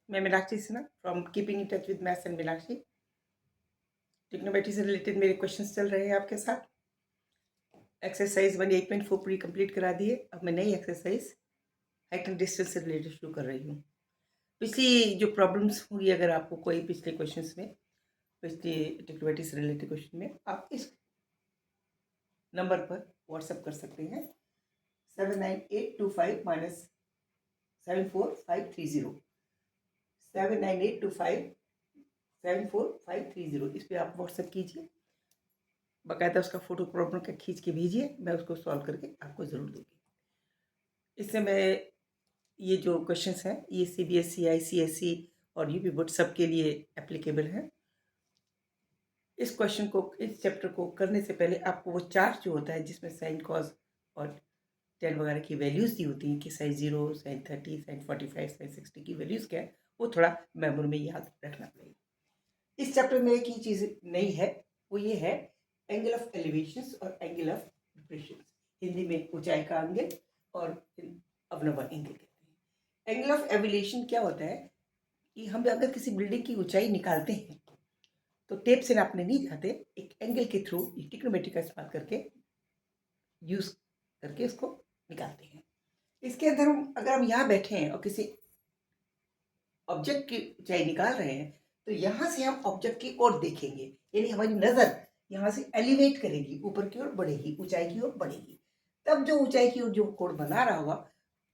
मैं Meenakshi Sinha from keeping in touch with maths and Meenakshi. Trigonometry से related मेरे क्वेश्चंस चल रहे हैं आपके साथ। एक्सरसाइज 1 8.4 पूरी कंप्लीट करा दिए। अब मैं नई एक्सरसाइज हाइट एंड डिस्टेंस से रिलेटेड शुरू कर रही हूँ। पिछली जो प्रॉब्लम्स होंगी, अगर आपको कोई पिछले क्वेश्चंस में, पिछले ट्रिग्नोमेट्री से रिलेटेड क्वेश्चन में, आप इस नंबर पर व्हाट्सएप कर सकते हैं 79825 माइनस 74530 79825 74530 इस पर आप व्हाट्सएप कीजिए। बाकायदा उसका फोटो प्रॉब्लम का खींच के भेजिए, मैं उसको सॉल्व करके आपको ज़रूर दूंगी। इससे मैं ये जो क्वेश्चंस हैं ये CBSE, ICSE और UP बोर्ड सबके लिए एप्लीकेबल हैं। इस क्वेश्चन को, इस चैप्टर को करने से पहले आपको वो चार्ट जो होता है जिसमें साइन कॉस और टेन वगैरह की वैल्यूज़ दी होती हैं कि साइन 0, साइन 30, साइन 45, साइन 60 की वैल्यूज़ क्या है, वो थोड़ा मेमोरी में याद रखना पड़ेगा। इस चैप्टर में एक ही चीज़ नई है, वो ये है एंगल ऑफ एलिवेशंस और एंगल ऑफ डिप्रेशन। हिंदी में ऊंचाई का एंगल और अवनवन एंगल कहते हैं। एंगल ऑफ एलिवेशन क्या होता है कि हम अगर किसी बिल्डिंग की ऊंचाई निकालते हैं तो टेप से नापने नहीं जाते, एक एंगल के थ्रू ट्रिग्नोमेट्री का इस्तेमाल करके यूज करके उसको निकालते हैं। इसके अंदर अगर हम यहाँ बैठे हैं और किसी ऑब्जेक्ट की ऊंचाई निकाल रहे हैं तो यहाँ से हम ऑब्जेक्ट की ओर देखेंगे, यानी हमारी नजर यहाँ से एलिवेट करेगी, ऊपर की ओर बढ़ेगी, ऊंचाई की ओर बढ़ेगी। तब जो ऊंचाई की ओर जो कोण बना रहा होगा,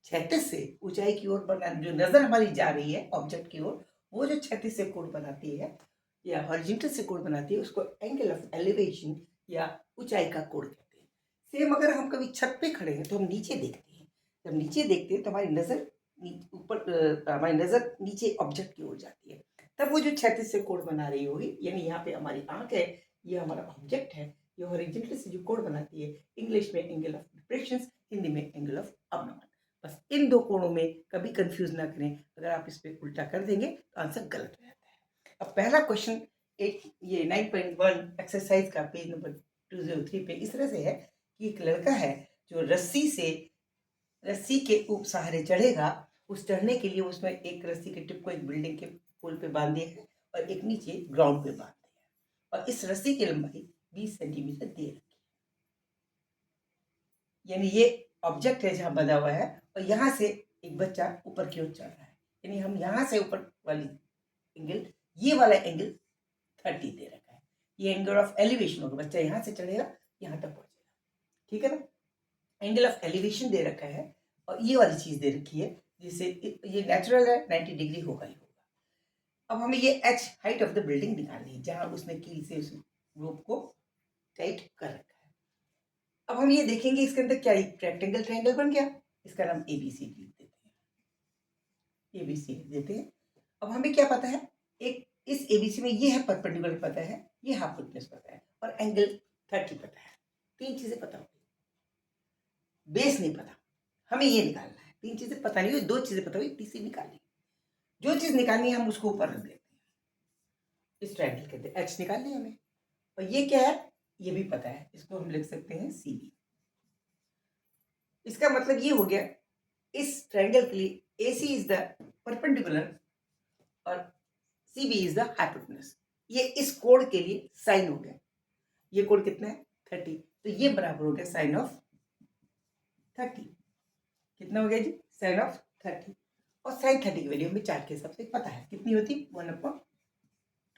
क्षैतिज से ऊंचाई की ओर बना, जो नजर हमारी जा रही है ऑब्जेक्ट की ओर, वो जो क्षैतिज से कोण बनाती है या हॉरिजॉन्टल से कोण बनाती है, उसको एंगल ऑफ एलिवेशन या ऊंचाई का कोण कहते हैं। सेम अगर हम कभी छत पे खड़े हैं तो हम नीचे देखते हैं, जब नीचे देखते हैं तो हमारी नजर ऊपर, हमारी नजर नीचे ऑब्जेक्ट की ओर जाती है, तब वो जो क्षैतिज से कोण बना रही होगी, यानी यहाँ पे हमारी आंख है, ये हमारा ऑब्जेक्ट है, ये हॉरिजॉन्टल से जो कोण बनाती है, इंग्लिश में एंगल ऑफ डिप्रेशन, हिंदी में एंगल ऑफ अवनमन। बस इन दो कोणों में कभी कंफ्यूज ना करें, अगर आप इस पर उल्टा कर देंगे तो आंसर गलत हो जाता है। अब पहला क्वेश्चन एक ये 9.1 एक्सरसाइज का पेज नंबर 203 पे इस तरह से है कि एक लड़का है जो रस्सी के सहारे चढ़ेगा। उस चढ़ने के लिए उसमें एक रस्सी के टिप को एक बिल्डिंग के पुल पे बांध दिया है और एक नीचे ग्राउंड पे बांध दिया है, और इस रस्सी की लंबाई 20 सेंटीमीटर दे रखी है। यानी ये ऑब्जेक्ट है जहां बंधा हुआ है और यहाँ से एक बच्चा ऊपर की ओर चढ़ रहा है, यानी हम यहाँ से ऊपर वाली एंगल, ये वाला एंगल 30 दे रखा है। ये एंगल ऑफ एलिवेशन होगा, बच्चा यहाँ से चढ़ेगा, यहाँ तक पहुंचेगा, ठीक है ना। एंगल ऑफ एलिवेशन दे रखा है और ये वाली चीज दे रखी है, जिससे ये नेचुरल है, 90 डिग्री होगा ही होगा। अब हमें ये h height of the building निकालनी है जहां उसने कील से उस रोप को टाइट कर रखा है। अब हम ये देखेंगे इसके अंदर क्या एक रेक्टेंगल ट्रायंगल बन गया, इसका नाम ABC लिख देते हैं, ABC लिख देते हैं। अब हमें क्या पता है, एक इस ABC में ये है परपेंडिकुलर पता है, ये हाइपोटेन्यूज पता है और एंगल 30 पता है। तीन चीजें पता होती, बेस नहीं पता, हमें ये निकालना है। तीन चीजें पता नहीं हुई, दो चीजें पता हुई, तीसरी निकालनी। जो चीज निकालनी है हम उसको ऊपर रख देते हैं, इस ट्रायंगल के अंदर एच निकालनी है हमें, और ये क्या है ये भी पता है, इसको हम लिख सकते हैं CB। इसका मतलब ये हो गया इस ट्रायंगल के लिए AC इज द परपेंडिकुलर और CB इज द हाइपोटेन्यूज। ये इस कोण के लिए साइन हो गया, ये कोण कितना है 30, तो ये बराबर हो गया साइन ऑफ 30। कितना हो गया जी, साइन ऑफ 30। और साइन 30 की वैल्यू हमें चार्ट के हिसाब से पता है कितनी होती, 1/2।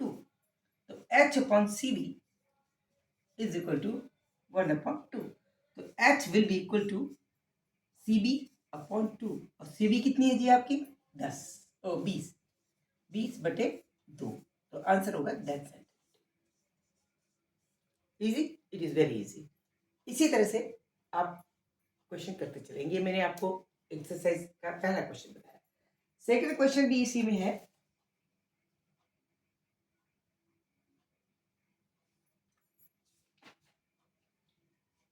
तो H/CB इज इक्वल टू 1/2। तो H will be equal to CB/2, और CB कितनी है जी आपकी 10 और 20/2, तो आंसर होगा 10 centimetre. Easy, it is very easy. इसी तरह से आप क्वेश्चन करते चलेंगे। मैंने आपको एक्सरसाइज का पहला क्वेश्चन बताया, सेकंड क्वेश्चन भी इसी में है।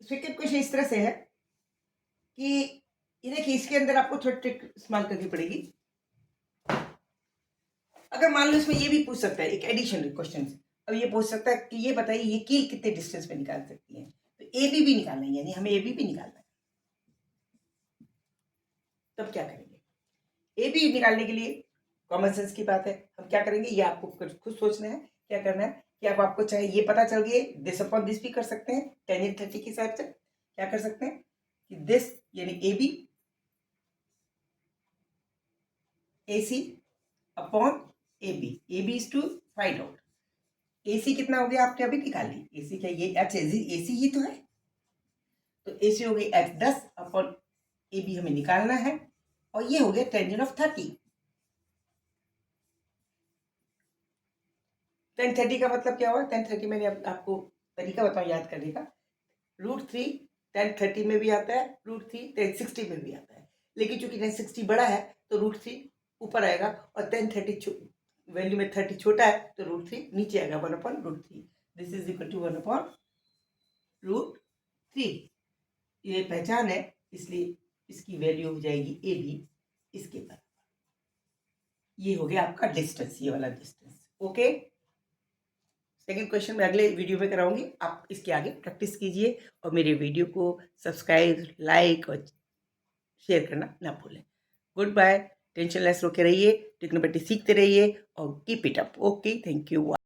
सेकंड क्वेश्चन इस तरह से है कि ये देखिए, इसके अंदर आपको थोड़ी ट्रिक इस्तेमाल करनी पड़ेगी। अगर मान लो इसमें ये भी पूछ सकता है, एक एडिशन क्वेश्चन, अब ये पूछ सकता है कि ये बताइए ये कील कितने डिस्टेंस में निकाल सकती है, तो AB भी निकालना है, यानी हमें AB भी निकालना है। तब क्या करेंगे, AB निकालने के लिए कॉमन सेंस की बात है। हम क्या करेंगे, ये आपको खुद सोचना है क्या करना है कि अब आपको चाहे ये पता चल गया, दिस अपॉन दिस भी कर सकते हैं, 10 and 30 के हिसाब से क्या कर सकते हैं कि दिस यानी A B AC upon A B is to find out AC कितना हो गया, आपने अभी निकाल ली। AC क्या, ये अच्छा AC ही तो है, तो AC हो गई H 10 अपॉन AB हमें निकालना है, और ये हो गया टेंजन ऑफ 30। 1030 का मतलब क्या हुआ, 1030 मैंने आपको तरीका बताऊं याद करने का। √3 1030 में भी आता है, √3 1060 में भी आता है, लेकिन चूंकि 1060 बड़ा है तो √3 ऊपर आएगा, और 1030 वैल्यू में 30 छोटा है तो √3 नीचे आएगा, 1/√3। This is equal to 1/√3। ये पहचान है, इसलिए इसकी वैल्यू हो जाएगी ए बी इसके बराबर। ये हो गया आपका डिस्टेंस, ये वाला डिस्टेंस। ओके, सेकेंड क्वेश्चन मैं अगले वीडियो में कराऊंगी, आप इसके आगे प्रैक्टिस कीजिए, और मेरे वीडियो को सब्सक्राइब, लाइक और शेयर करना ना भूलें। गुड बाय, टेंशन लेस होके रहिए, टेक्नोपैथी सीखते रहिए और keep it up. Okay, thank you.